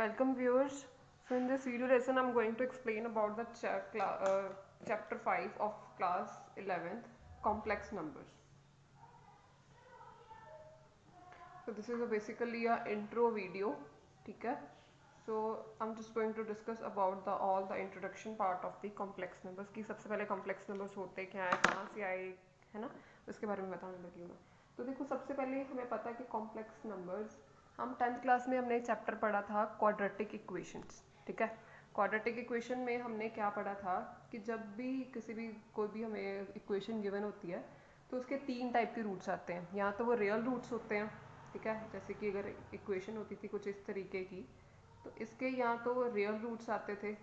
Welcome viewers. So in this video lesson I'm going to explain about the chapter 5 of class 11th, complex numbers. So this is basically a intro video, ठीक है? So I'm just going to discuss about all the introduction part of the complex numbers कि सबसे पहले complex numbers होते क्या है, कहाँ से आए, है ना? उसके बारे में बताने लगी हूँ मैं। तो देखो सबसे पहले हमें पता है कि complex numbers हम 10th क्लास में हमने एक चैप्टर पढ़ा था क्वाड्रेटिक इक्वेशंस, ठीक है। क्वाड्रेटिक इक्वेशन में हमने क्या पढ़ा था कि जब भी कोई भी हमें इक्वेशन गिवन होती है तो उसके 3 टाइप के रूट्स आते हैं। या तो वो रियल रूट्स होते हैं, ठीक है, जैसे कि अगर इक्वेशन होती थी कुछ इस तरीके की तो इसके या तो रियल रूट्स आते थे,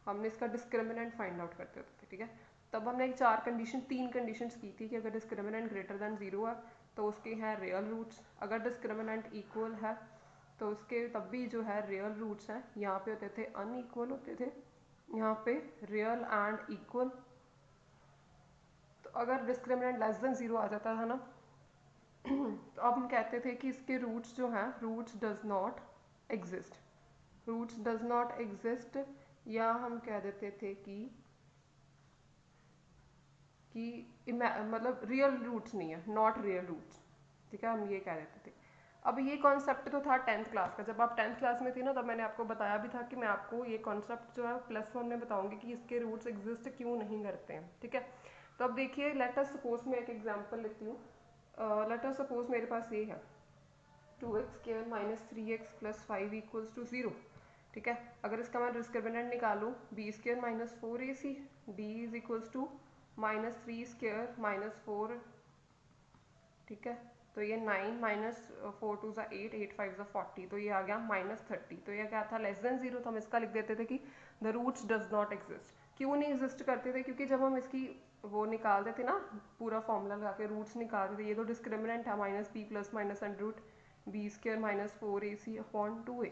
हमने इसका डिस्क्रिमिनेंट फाइंड आउट करते होते थे, ठीक है। तब हमने एक 3 कंडीशंस की थी कि अगर डिस्क्रिमिनेंट ग्रेटर देन 0 है तो उसके हैं रियल रूट्स, अगर डिस्क्रिमिनेंट इक्वल है तो उसके तब भी जो है रियल रूट्स हैं। यहाँ पे होते थे अनइक्वल होते थे, यहाँ पे रियल एंड इक्वल। तो अगर डिस्क्रिमिनेंट लेस देन 0 आ जाता था ना तो अब हम कहते थे कि इसके रूट्स जो हैं roots does not exist, roots does not exist, या हम कह देते थे कि मतलब रियल रूट्स नहीं है, नॉट रियल रूट्स, ठीक है, हम ये कह देते थे। अब ये कॉन्सेप्ट तो था 10th क्लास का। जब आप 10th क्लास में थी ना तब मैंने आपको बताया भी था कि मैं आपको ये कॉन्सेप्ट जो है +1 में बताऊंगी कि इसके रूट्स एग्जिस्ट क्यों नहीं करते हैं, ठीक है। तो अब देखिए लेट अस सपोज मैं एक एग्जांपल लेती हूँ। लेट अस सपोज मेरे पास ये है 2x² - 3x + 5 = 0, ठीक है। अगर इसका मैं डिस्क्रिमिनेंट निकालूँ b² - 4ac d = -3² - 4, ठीक है। तो ये 9 - 4 2 8 8 5 40, तो ये आ गया -30। तो ये क्या था, लेस देन 0, तो हम इसका लिख देते थे कि the roots does not exist. क्यों नहीं एग्जिस्ट करते थे, क्योंकि जब हम इसकी वो निकालते थे ना, पूरा फॉर्मूला लगा के रूट्स निकालते थे, ये तो डिस्क्रिमिनेंट है -b + -√b² - 4ac/2a,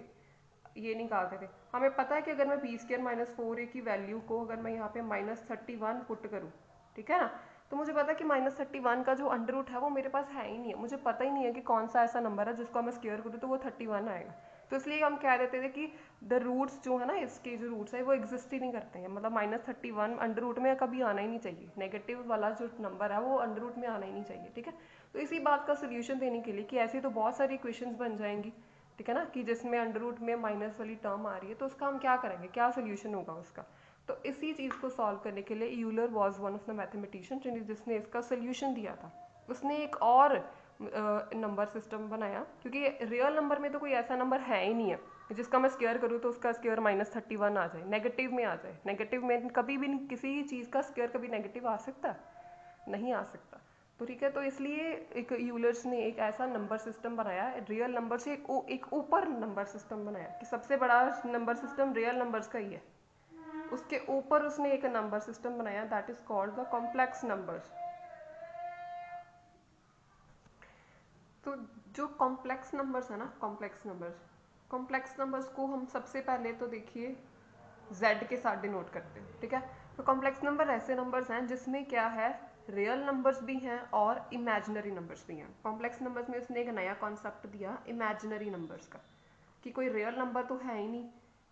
ये निकालते थे। हमें पता है कि अगर मैं b² - 4a की वैल्यू को अगर मैं यहाँ पे -31 पुट करूँ, ठीक है ना, तो मुझे पता है कि -31 का जो अंडर रूट है वो मेरे पास है ही नहीं है। मुझे पता ही नहीं है कि कौन सा ऐसा नंबर है जिसको मैं स्क्वायर करूँ तो वो 31 आएगा। तो इसलिए हम कह देते थे कि द रूट्स जो है ना, इसके जो रूट्स है वो एग्जिस्ट ही नहीं करते हैं, मतलब -31 अंडर रूट में कभी आना ही नहीं चाहिए। नेगेटिव वाला जो नंबर है वो अंडर रूट में आना ही नहीं चाहिए, ठीक है। तो इसी बात का सोल्यूशन देने के लिए कि ऐसी तो बहुत सारी इक्वेशंस बन जाएंगी, ठीक है ना, कि जिसमें अंडर रूट में माइनस वाली टर्म आ रही है, तो उसका हम क्या करेंगे, क्या सोल्यूशन होगा उसका। तो इसी चीज़ को सॉल्व करने के लिए Euler was one of the mathematician जिसने इसका सोल्यूशन दिया था। उसने एक और नंबर सिस्टम बनाया, क्योंकि रियल नंबर में तो कोई ऐसा नंबर है ही नहीं है जिसका मैं स्क्वायर करूँ तो उसका स्क्वायर -31 आ जाए, नेगेटिव में आ जाए। नेगेटिव में कभी भी किसी चीज़ का स्क्वायर कभी नेगेटिव आ सकता है, नहीं आ सकता। तो ठीक है, तो इसलिए एक यूलर्स ने एक ऐसा नंबर सिस्टम बनाया, रियल नंबर से एक ऊपर नंबर सिस्टम बनाया कि सबसे बड़ा नंबर सिस्टम रियल नंबर्स का ही है, उसके ऊपर उसने एक नंबर सिस्टम बनाया that is called the complex numbers. तो जो कॉम्प्लेक्स नंबर्स है ना, कॉम्प्लेक्स नंबर्स को हम सबसे पहले तो देखिए z के साथ डिनोट करते हैं, ठीक है। तो कॉम्प्लेक्स नंबर ऐसे नंबर्स हैं जिसमें क्या है, रियल नंबर्स भी हैं और इमेजिनरी नंबर्स भी हैं। कॉम्प्लेक्स नंबर्स में उसने एक नया कॉन्सेप्ट दिया इमेजिनरी नंबर्स का, कि कोई रियल नंबर तो है ही नहीं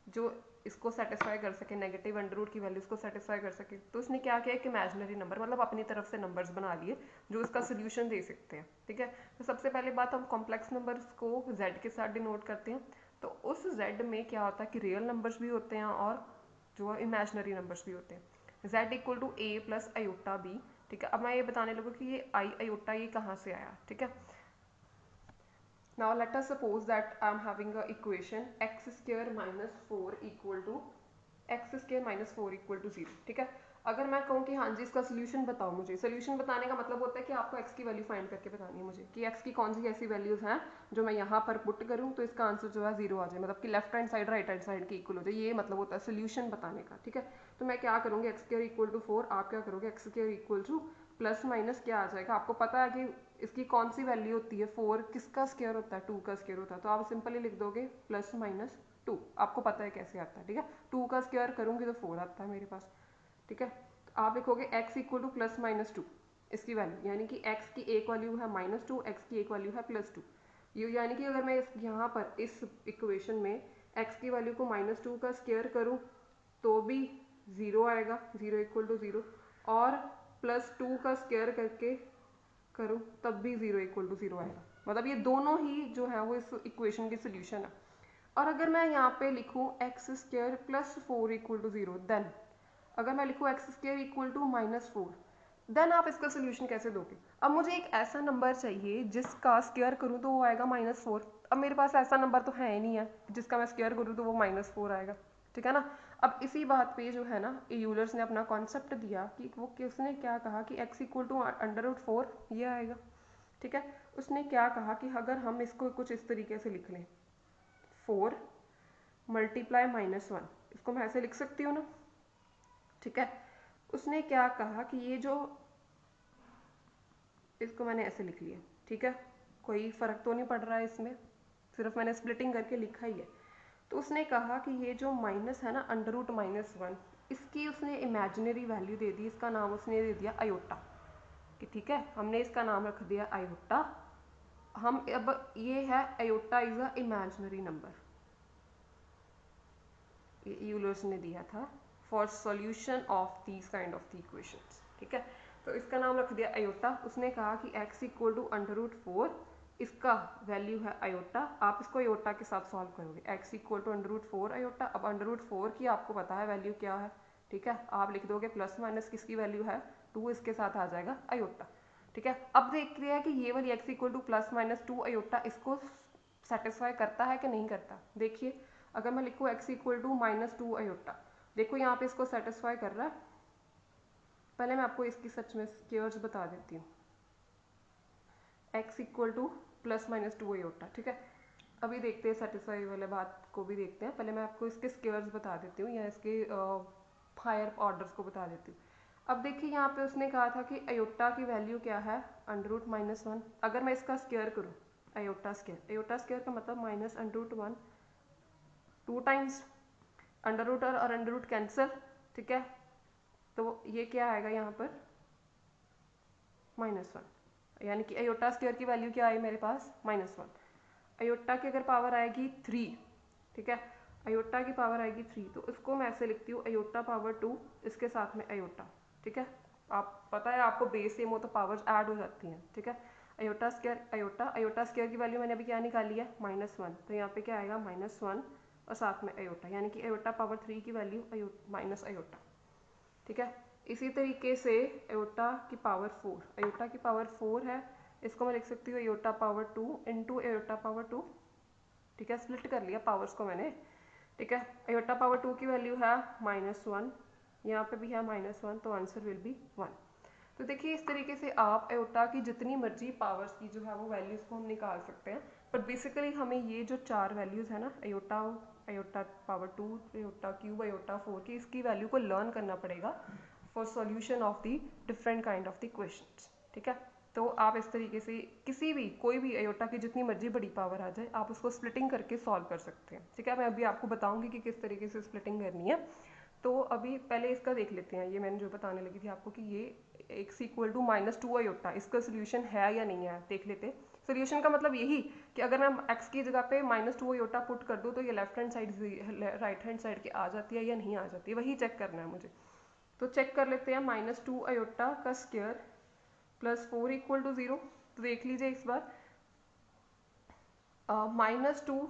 जो इसको सेटिस्फाई कर सके, नेगेटिव अंडर रूट की वैल्यूज को सेटिस्फाई कर सके। तो उसने क्या किया, एक इमेजिनरी नंबर, मतलब अपनी तरफ से नंबर्स बना लिए जो इसका सोल्यूशन दे सकते हैं, ठीक है। तो सबसे पहले बात, हम कॉम्प्लेक्स नंबर्स को z के साथ डिनोट करते हैं। तो उस z में क्या होता है कि रियल नंबर्स भी होते हैं और जो इमेजिनरी नंबर्स भी होते हैं। z = a + i/b, ठीक है। अब मैं ये बताने लगूँ कि ये i/i ये कहाँ से आया, ठीक है। Now let us suppose that I am having a equation x² - 4 = 0, ठीक है। अगर मैं कहूँ कि हाँ जी इसका सोल्यूशन बताओ, मुझे सोल्यूशन बताने का मतलब होता है कि आपको x की वैल्यू फाइंड करके बतानी है मुझे कि x की कौन सी ऐसी वैल्यूज हैं जो मैं यहाँ पर पुट करूँ तो इसका आंसर जो है 0 आ जाए, मतलब कि left hand side right hand side के इक्वल हो जाए। ये मतलब होता है सोल्यूशन बताने का, ठीक है। तो मैं क्या करूँगी, x² = 4, आप क्या करोगे, x² = प्लस माइनस क्या आ जाएगा, आपको पता है कि इसकी कौन सी वैल्यू होती है, 4 किसका स्क्वायर होता है, 2 का स्क्वायर होता है। तो आप सिंपली लिख दोगे +-2, आपको पता है कैसे आता है, ठीक है। 2 का स्क्वायर करूंगी तो 4 आता है मेरे पास, ठीक है। तो आप लिखोगे x = +-2 इसकी वैल्यू, यानी कि x की एक वैल्यू है -2, x की एक वैल्यू है +2। ये यानी कि अगर मैं यहाँ पर इस इक्वेशन में x की वैल्यू को -2 का स्क्वायर करूँ तो भी 0 आएगा, 0 = 0, और +2 का स्क्वायर करके करूँ तब भी 0 = 0 आएगा। मतलब ये दोनों ही जो है वो इस इक्वेशन की सोल्यूशन है। और अगर मैं यहाँ पे लिखूँ x² + 4 = 0, देन अगर मैं लिखूँ x² = -4, देन आप इसका सोल्यूशन कैसे दोगे? अब मुझे एक ऐसा नंबर चाहिए जिसका स्क्वायर करूँ तो वो आएगा -4। अब मेरे पास ऐसा नंबर तो है ही नहीं है जिसका मैं स्क्वायर करूँ तो वो -4 आएगा, ठीक है ना। अब इसी बात पे जो है ना यूलर्स ने अपना कॉन्सेप्ट दिया कि वो किसने क्या कहा कि x = √4 ये आएगा, ठीक है। उसने क्या कहा कि अगर हम इसको कुछ इस तरीके से लिख लें, 4 × -1, इसको मैं ऐसे लिख सकती हूँ ना, ठीक है। उसने क्या कहा कि ये जो, इसको मैंने ऐसे लिख लिया, ठीक है, कोई फ़र्क तो नहीं पड़ रहा है इसमें, सिर्फ मैंने स्प्लिटिंग करके लिखा ही है। तो उसने कहा कि ये जो माइनस है ना √-1, इसकी उसने इमेजिनरी वैल्यू दे दी, इसका नाम उसने दे दिया आयोटा, कि ठीक है हमने इसका नाम रख दिया आयोटा। हम अब ये है iota is a imaginary number, Euler's ने दिया था for solution of these kind of the equations, ठीक है। तो इसका नाम रख दिया आयोटा। उसने कहा कि x = √4, इसका वैल्यू है आयोटा। आप इसको आयोटा के साथ सॉल्व करोगे, x = √4 आयोटा। अब √4 की आपको पता है वैल्यू क्या है, ठीक है। आप लिख दोगे प्लस माइनस किसकी वैल्यू है 2, इसके साथ आ जाएगा आयोटा, ठीक है। अब देखते हैं कि ये वाली x = +-2 आयोटा इसको सेटिस्फाई करता है कि नहीं करता। देखिए अगर मैं लिखूँ x = -2 आयोटा, देखो यहाँ पे इसको सेटिस्फाई कर रहा है। पहले मैं आपको इसकी सच में स्क्वायर्स बता देती हूँ, x = +-2 आयोटा, ठीक है। अभी देखते हैं सेटिस्फाई वाले बात को भी देखते हैं। पहले मैं आपको इसके स्क्वायर्स बता देती हूँ या इसके हायर ऑर्डर्स को बता देती हूँ। अब देखिए यहाँ पे उसने कहा था कि आयोटा की वैल्यू क्या है √-1। अगर मैं इसका स्क्वायर करूँ आयोटा स्क्वायर का मतलब -√1, 2 टाइम्स अंडर और अंडर रूट कैंसिल, ठीक है। तो ये क्या आएगा यहाँ पर -1, यानी कि आयोटा स्क्वायर की वैल्यू क्या आई मेरे पास -1। आयोटा की अगर पावर आएगी 3, ठीक है, आयोटा की पावर आएगी 3, तो इसको मैं ऐसे लिखती हूँ आयोटा पावर 2, इसके साथ में आयोटा, ठीक है। आप पता है आपको बेस सेम हो तो पावर्स ऐड हो जाती हैं, ठीक है। आयोटा स्क्वायर आयोटा स्क्वायर की वैल्यू मैंने अभी क्या निकाली है -1, तो यहाँ पे क्या आएगा -1 और साथ में आयोटा, यानी कि आयोटा पावर 3 की वैल्यू माइनस आयोटा, ठीक है। इसी तरीके से आयोटा की पावर 4 है, इसको मैं लिख सकती हूँ iota power 2 into iota power 2, ठीक है। स्प्लिट कर लिया पावर्स को मैंने, ठीक है। आयोटा पावर 2 की वैल्यू है -1, यहाँ पे भी है -1, तो आंसर विल बी 1। तो देखिए इस तरीके से आप आयोटा की जितनी मर्जी पावर्स की जो है वो वैल्यूज़ को हम निकाल सकते हैं। पर बेसिकली हमें ये जो 4 वैल्यूज़ है ना iota power 2, iota cube, iota 4 की, इसकी वैल्यू को लर्न करना पड़ेगा for solution of the different kind of the questions, ठीक है। तो आप इस तरीके से किसी भी कोई भी आयोटा की जितनी मर्जी बड़ी पावर आ जाए आप उसको स्प्लिटिंग करके सॉल्व कर सकते हैं, ठीक है। मैं अभी आपको बताऊंगी कि किस तरीके से स्प्लिटिंग करनी है। तो अभी पहले इसका देख लेते हैं, ये मैंने जो बताने लगी थी आपको कि ये x = -2 आयोटा, इसका सोल्यूशन है या नहीं है देख लेते। सोल्यूशन का मतलब यही कि अगर मैं x की जगह पे -2 आयोटा पुट कर दूँ तो ये left hand side right hand side की आ जाती है या नहीं आ जाती है, वही चेक करना है मुझे। तो चेक कर लेते हैं, -2 आयोटा का स्क्वायर +4 = 0। तो देख लीजिए इस बार -2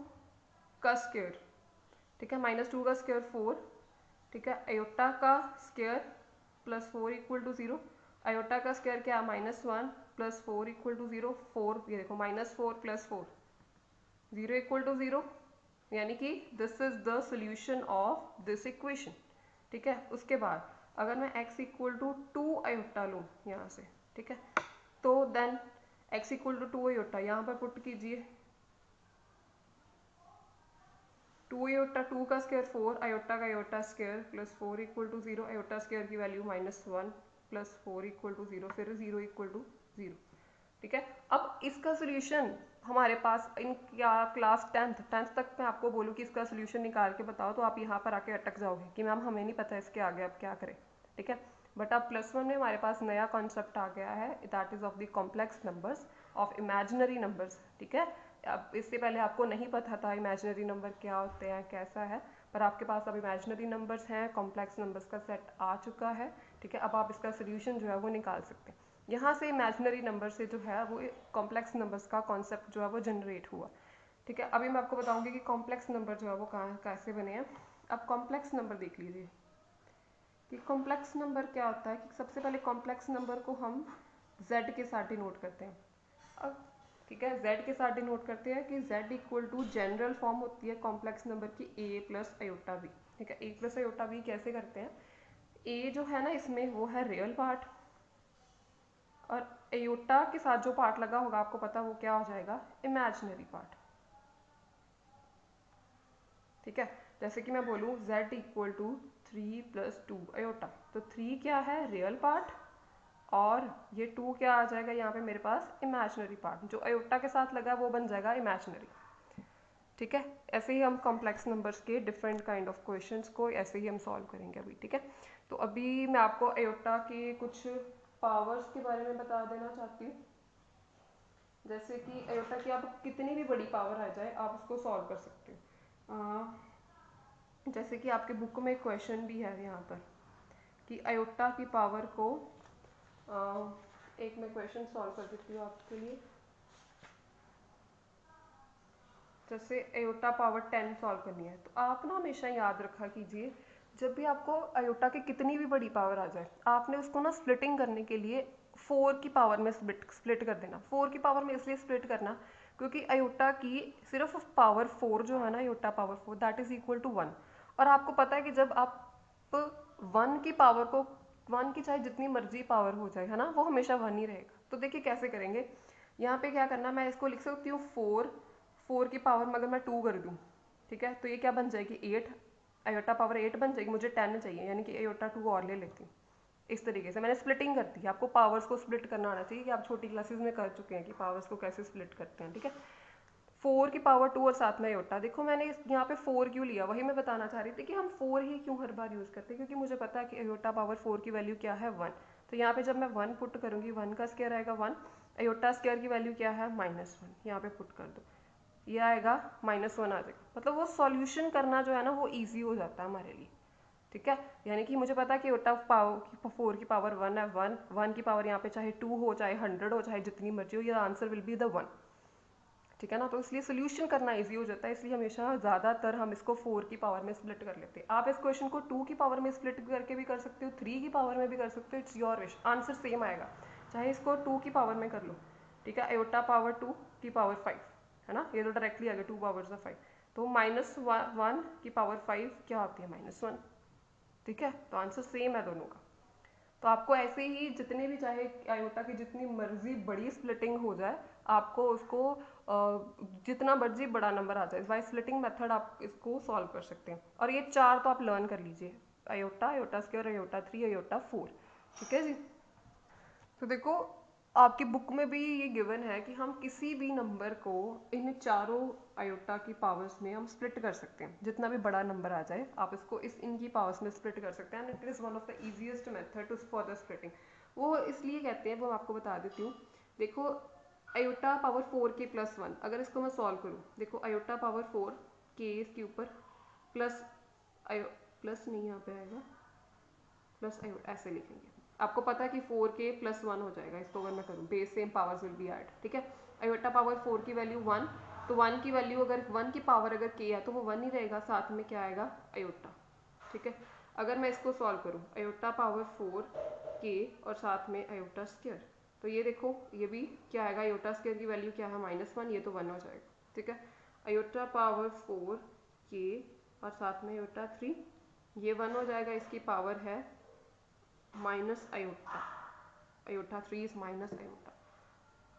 का स्क्वायर, ठीक है, -2 का स्क्वायर 4, ठीक है। आयोटा का स्क्वायर +4 = 0, आयोटा का स्क्वायर क्या -1 +4 = 0, 4, ये देखो -4 + 4 0 = 0, यानी कि this is the solution of this equation, ठीक है। उसके बाद अगर मैं x = 2 आयोटा लूँ यहाँ से, ठीक है, तो देन x = 2 आयोटा यहाँ पर पुट कीजिए, 2 आयोटा 2 का स्क्वायर 4, आयोटा का आयोटा स्क्वायर +4 = 0, आयोटा स्क्वायर की वैल्यू -1 +4 = 0, फिर 0 = 0, ठीक है। अब इसका सोल्यूशन हमारे पास इन क्या क्लास 10th तक मैं आपको बोलूँ कि इसका सोल्यूशन निकाल के बताओ तो आप यहाँ पर आके अटक जाओगे कि मैम हमें नहीं पता इसके आगे अब क्या करें, ठीक है। बट अब +1 में हमारे पास नया कॉन्सेप्ट आ गया है, that is of the complex numbers of imaginary numbers, ठीक है। अब इससे पहले आपको नहीं पता था इमेजिनरी नंबर क्या होते हैं, कैसा है, पर आपके पास अब इमेजिनरी नंबर्स हैं, कॉम्प्लेक्स नंबर्स का सेट आ चुका है, ठीक है। अब आप इसका सोल्यूशन जो है वो निकाल सकते हैं। यहाँ से इमेजिनरी नंबर से जो है वो कॉम्प्लेक्स नंबर्स का कॉन्सेप्ट जो है वो जनरेट हुआ, ठीक है। अभी मैं आपको बताऊंगी कि कॉम्प्लेक्स नंबर जो है वो कहाँ कैसे बने हैं। अब कॉम्प्लेक्स नंबर देख लीजिए कि कॉम्प्लेक्स नंबर क्या होता है। कि सबसे पहले कॉम्प्लेक्स नंबर को हम z के साथ डिनोट करते हैं। अब ठीक है, z के साथ डिनोट करते हैं कि z equal to general form होती है कॉम्प्लेक्स नंबर की a प्लस आयोटा b, ठीक है। a प्लस आयोटा b कैसे करते हैं, a जो है ना इसमें वो है रियल पार्ट, और आयोटा के साथ जो पार्ट लगा होगा आपको पता वो क्या हो जाएगा, इमेजिनरी पार्ट, ठीक है। जैसे कि मैं बोलूँ z equal to 3 plus 2 iota, तो 3 क्या है, रियल पार्ट, और ये 2 क्या आ जाएगा यहाँ पे मेरे पास, इमेजिनरी पार्ट। जो आयोटा के साथ लगा वो बन जाएगा इमेजिनरी, ठीक है। ऐसे ही हम कॉम्प्लेक्स नंबर्स के डिफरेंट काइंड ऑफ क्वेश्चंस को ऐसे ही हम सॉल्व करेंगे अभी, ठीक है। तो अभी मैं आपको आयोटा के कुछ पावर्स के बारे में बता देना चाहती हूँ। जैसे कि आयोटा की आप कितनी भी बड़ी पावर आ जाए आप उसको सॉल्व कर सकते हो। जैसे कि आपके बुक में क्वेश्चन भी है यहाँ पर कि आयोटा की पावर को एक मैं क्वेश्चन सॉल्व कर देती हूँ आपके लिए। जैसे आयोटा पावर 10 सॉल्व करनी है तो आप ना हमेशा याद रखा कीजिए, जब भी आपको आयोटा की कितनी भी बड़ी पावर आ जाए आपने उसको ना स्प्लिटिंग करने के लिए 4 की पावर में स्प्लिट कर देना। 4 की पावर में इसलिए स्प्लिट करना क्योंकि आयोटा की सिर्फ पावर 4 जो है ना, iota power 4 that is equal to 1। और आपको पता है कि जब आप 1 की पावर को, 1 की चाहे जितनी मर्जी पावर हो जाए है ना, वो हमेशा 1 ही रहेगा। तो देखिए कैसे करेंगे, यहाँ पे क्या करना, मैं इसको लिख सकती हूँ 4 की पावर में अगर मैं 2 कर दूँ, ठीक है, तो ये क्या बन जाएगी 8, आयोटा पावर 8 बन जाएगी। मुझे 10 चाहिए यानी कि आयोटा 2 और ले लेती हूँ। इस तरीके से मैंने स्प्लिटिंग कर दी। आपको पावर्स को स्प्लिट करना आना चाहिए कि आप छोटी क्लासेस में कर चुके हैं कि पावर्स को कैसे स्प्लिट करते हैं, ठीक है। 4 की पावर 2 और साथ में आयोटा। देखो मैंने यहाँ पे 4 क्यों लिया, वही मैं बताना चाह रही थी कि हम 4 ही क्यों हर बार यूज़ करते हैं, क्योंकि मुझे पता है कि आयोटा पावर 4 की वैल्यू क्या है, 1। तो यहाँ पे जब मैं 1 पुट करूँगी, 1 का स्क्वायर आएगा 1, आयोटा स्क्वायर की वैल्यू क्या है, -1, यहाँ पे पुट कर दो, ये आएगा -1 आ जाएगा। मतलब वो सॉल्यूशन करना जो है ना वो ईजी हो जाता है हमारे लिए, ठीक है। यानी कि मुझे पता है कि आयोटा पावर 4 की पावर 1 है, 1 की पावर यहाँ पे चाहे 2 हो, चाहे 100 हो, चाहे जितनी मर्जी हो, ये आंसर विल बी द 1, ठीक है ना। तो इसलिए सोल्यूशन करना इजी हो जाता है, इसलिए हमेशा ज़्यादातर हम इसको 4 की पावर में स्प्लिट कर लेते हैं। आप इस क्वेश्चन को 2 की पावर में स्प्लिट करके भी कर सकते हो, 3 की पावर में भी कर सकते हो, it's your wish, answer same आएगा। चाहे इसको 2 की पावर में कर लो, ठीक है, आयोटा पावर 2 की पावर 5 है ना, ये तो डायरेक्टली आ गया 2 पावर्स ऑफ 5, तो -1 की पावर 5 क्या होती है, -1, ठीक है। तो आंसर सेम है दोनों का। तो आपको ऐसे ही जितने भी चाहे आयोटा की जितनी मर्जी बड़ी स्प्लिटिंग हो जाए, आपको उसको जितना मर्जी बड़ा नंबर आ जाए, बाय स्प्लिटिंग मेथड आप इसको सॉल्व कर सकते हैं। और ये 4 तो आप लर्न कर लीजिए, iota, iota square, iota 3, iota 4, ठीक है जी। तो देखो आपकी बुक में भी ये गिवन है कि हम किसी भी नंबर को इन चारों आयोटा की पावर्स में हम स्प्लिट कर सकते हैं। जितना भी बड़ा नंबर आ जाए आप इसको इनकी पावर्स में स्प्लिट कर सकते हैं, and it is one of the easiest method to for the splitting. वो इसलिए कहते हैं, वो मैं आपको बता देती हूँ। देखो आयोटा पावर 4 के +1, अगर इसको मैं सॉल्व करूँ, देखो आयोटा पावर 4 के इसके ऊपर प्लस आयो प्लस नहीं यहाँ पे आएगा, प्लस ऐसे लिखेंगे। आपको पता है कि 4k +1 हो जाएगा इसको अगर मैं करूँ, base same powers will be add, ठीक है। आयोटा पावर 4 की वैल्यू 1, तो 1 की वैल्यू अगर 1 की पावर अगर k है तो वो 1 ही रहेगा, साथ में क्या आएगा, आयोटा, ठीक है। अगर मैं इसको सॉल्व करूँ, आयोटा पावर 4k और साथ में आयोटा स्क्वायर, तो ये देखो ये भी क्या आएगा, आयोटा स्क्वायर की वैल्यू क्या है, -1, ये तो 1 हो जाएगा, ठीक है। आयोटा पावर 4k और साथ में आयोटा 3, ये 1 हो जाएगा, इसकी पावर है minus iota, iota 3 is minus iota,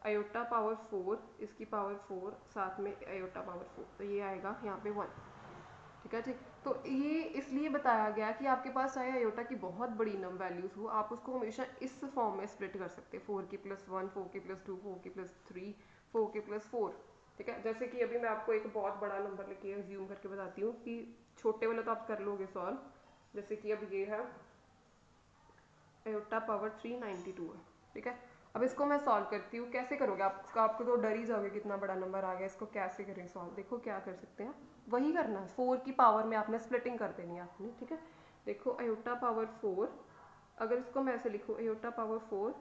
iota power 4 इसकी पावर 4 साथ में आयोटा पावर 4, तो ये आएगा यहाँ पे 1, ठीक है। ठीक, तो ये इसलिए बताया गया कि आपके पास चाहे आयोटा की बहुत बड़ी वैल्यूज हो, आप उसको हमेशा इस फॉर्म में स्प्लिट कर सकते हैं, 4k +1, 4k +2, 4k +3, 4k +4, ठीक है। जैसे कि अभी मैं आपको एक बहुत बड़ा नंबर लेके एज्यूम करके बताती हूँ कि छोटे वाले तो आप कर लोगे सॉल्व। जैसे कि अब ये है आयोटा पावर 392 है, ठीक है। अब इसको मैं सॉल्व करती हूँ, कैसे करोगे आप, आपको तो डर ही जाओगे कितना बड़ा नंबर आ गया, इसको कैसे करें सॉल्व। देखो क्या कर सकते हैं, वही करना है, 4 की पावर में आपने स्प्लिटिंग कर देनी है आपने, ठीक है। देखो अयोटा पावर 4, अगर इसको मैं ऐसे लिखूँ अयोटा पावर 4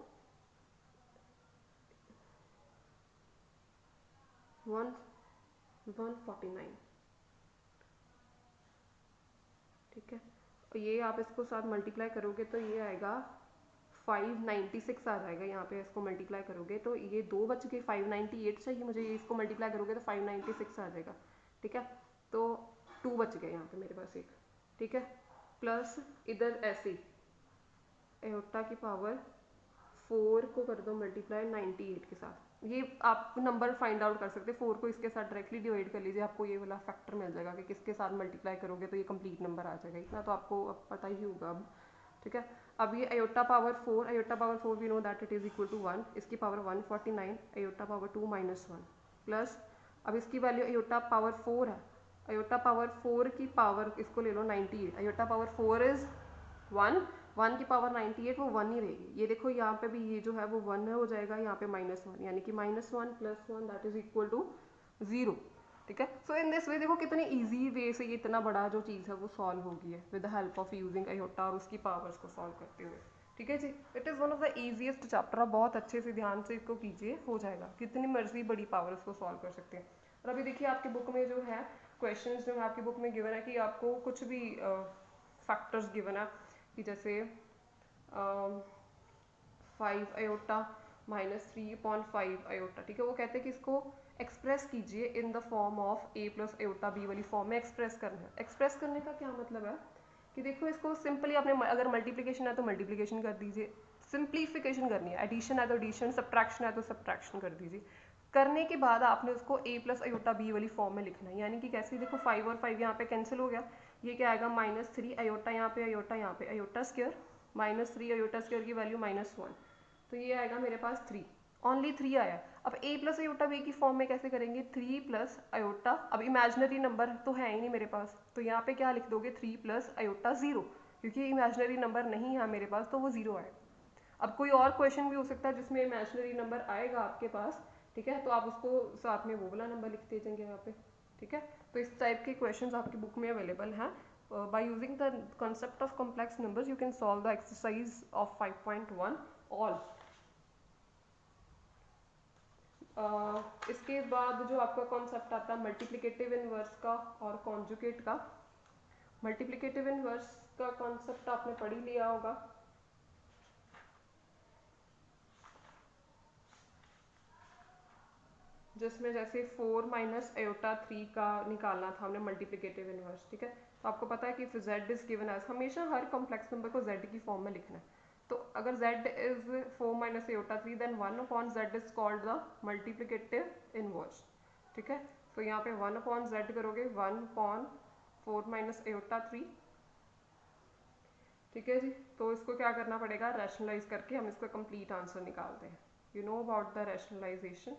149, ठीक है। और ये आप इसको साथ मल्टीप्लाई करोगे तो ये आएगा 596 आ जाएगा, यहाँ पे इसको मल्टीप्लाई करोगे तो ये 2 बच गए, 598 चाहिए मुझे, ये इसको मल्टीप्लाई करोगे तो 596 आ जाएगा, ठीक है। तो 2 बच गए यहाँ पे मेरे पास एक, ठीक है। प्लस इधर ऐसे एयोटा की पावर 4 को कर दो मल्टीप्लाई 98 के साथ, ये आप नंबर फाइंड आउट कर सकते हैं, 4 को इसके साथ डायरेक्टली डिवाइड कर लीजिए, आपको ये वाला फैक्टर मिल जाएगा कि किसके साथ मल्टीप्लाई करोगे तो ये कंप्लीट नंबर आ जाएगा, इतना तो आपको अब पता ही होगा अब, ठीक है। अब ये iota power 4, iota power 4 we know that it is equal to 1, इसकी power 149, iota power 2 minus 1 plus, अब इसकी वैल्यू अयोटा पावर 4 है, अयोटा पावर 4 की पावर इसको ले लो 98, अयोटा पावर 4 इज 1, 1 की पावर 98 वो 1 ही रहेगी, ये देखो यहाँ पे भी ये जो है वो 1 हो जाएगा, यहाँ पे -1 यानी कि -1 + 1 दैट इज इक्वल टू 0, ठीक है। सो इन दिस वे देखो कितने इजी वे से ये इतना बड़ा जो चीज़ है वो सॉल्व होगी है with the help of using iota और उसकी पावर्स को सॉल्व करते हुए, ठीक है जी। It is one of the easiest chapter, आप बहुत अच्छे से ध्यान से इसको कीजिए, हो जाएगा, कितनी मर्जी बड़ी पावर उसको सॉल्व कर सकते हैं। और अभी देखिए आपकी बुक में जो है क्वेश्चंस जो है आपकी बुक में गिवन है कि आपको कुछ भी फैक्टर्स गिवन है कि जैसे 5 अयोटा -3/5 अयोटा, ठीक है। वो कहते हैं कि इसको एक्सप्रेस कीजिए in the form of a + iota b वाली फॉर्म में एक्सप्रेस करना है। एक्सप्रेस करने का क्या मतलब है कि देखो इसको सिंपली आपने अगर मल्टीप्लिकेशन है तो मल्टीप्लिकेशन कर दीजिए, सिंप्लीफिकेशन करनी है, एडिशन है तो एडिशन, सब्ट्रैक्शन है तो सब्ट्रैक्शन कर दीजिए। करने के बाद आपने उसको a + अयोटा b वाली फॉर्म में लिखना है, यानी कि कैसे, देखो 5 और 5 यहाँ पे कैंसिल हो गया, ये क्या आएगा -3 अयोटा यहाँ पे अयोटा यहाँ पे अयोटा स्क्वायर, -3 अयोटा स्क्वायर की वैल्यू -1, तो ये आएगा मेरे पास 3, ओनली 3 आया। अब a + अयोटा b की फॉर्म में कैसे करेंगे, 3 + अयोटा, अब इमेजिनरी नंबर तो है ही नहीं मेरे पास, तो यहाँ पे क्या लिख दोगे 3 + अयोटा 0, क्योंकि इमेजिनरी नंबर नहीं है मेरे पास तो वो 0 आएगा। अब कोई और क्वेश्चन भी हो सकता है जिसमें इमेजिनरी नंबर आएगा आपके पास, ठीक है, तो आप उसको साथ में वो वाला नंबर लिख दीजिएंगे यहाँ पे, ठीक है। तो इस टाइप के क्वेश्चंस आपकी बुक में अवेलेबल हैं। By using the concept of complex numbers you can solve the exercise of 5.1 all। इसके बाद जो आपका कॉन्सेप्ट आता है मल्टीप्लिकेटिव इनवर्स का और कॉन्जुगेट का। मल्टीप्लिकेटिव इनवर्स का कॉन्सेप्ट आपने पढ़ ही लिया होगा, जिसमें जैसे 4 - अयोटा 3 का निकालना था हमने मल्टीप्लिकेटिव इनवर्स, ठीक है। तो आपको पता है कि z इज गिवन एज, हमेशा हर कॉम्प्लेक्स नंबर को z की फॉर्म में लिखना है, तो अगर z is 4 - iota 3 then 1/z is called the multiplicative inverse, ठीक है। तो यहाँ पे 1/z करोगे 1/4 - अयोटा 3, ठीक है जी। तो इसको क्या करना पड़ेगा, रैशनलाइज करके हम इसका कंप्लीट आंसर निकालते हैं। You know about the rationalisation,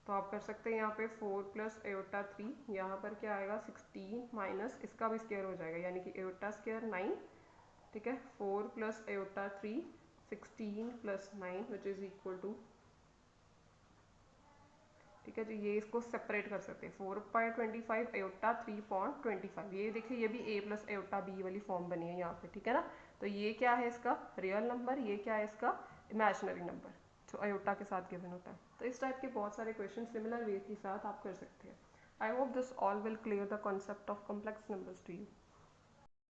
तो आप कर सकते हैं यहाँ पे 4 + अयोटा 3, यहाँ पर क्या आएगा 16 माइनस इसका भी स्क्वायर हो जाएगा, यानी कि अयोटा स्क्वायर 9, ठीक है। 4 + iota 3 16 + 9 which is equal to, ठीक है जी। ये इसको सेपरेट कर सकते हैं, 4/25 अयोटा 3/25, ये देखिए ये भी a + अयोटा b वाली फॉर्म बनी है यहाँ पे, ठीक है ना। तो ये क्या है इसका रियल नंबर, ये क्या है इसका इमेजिनरी नंबर जो अयोटा के साथ गिवन होता है। तो इस टाइप के बहुत सारे क्वेश्चन सिमिलर वे के साथ आप कर सकते हैं। I hope this all will clear the concept of complex numbers to you.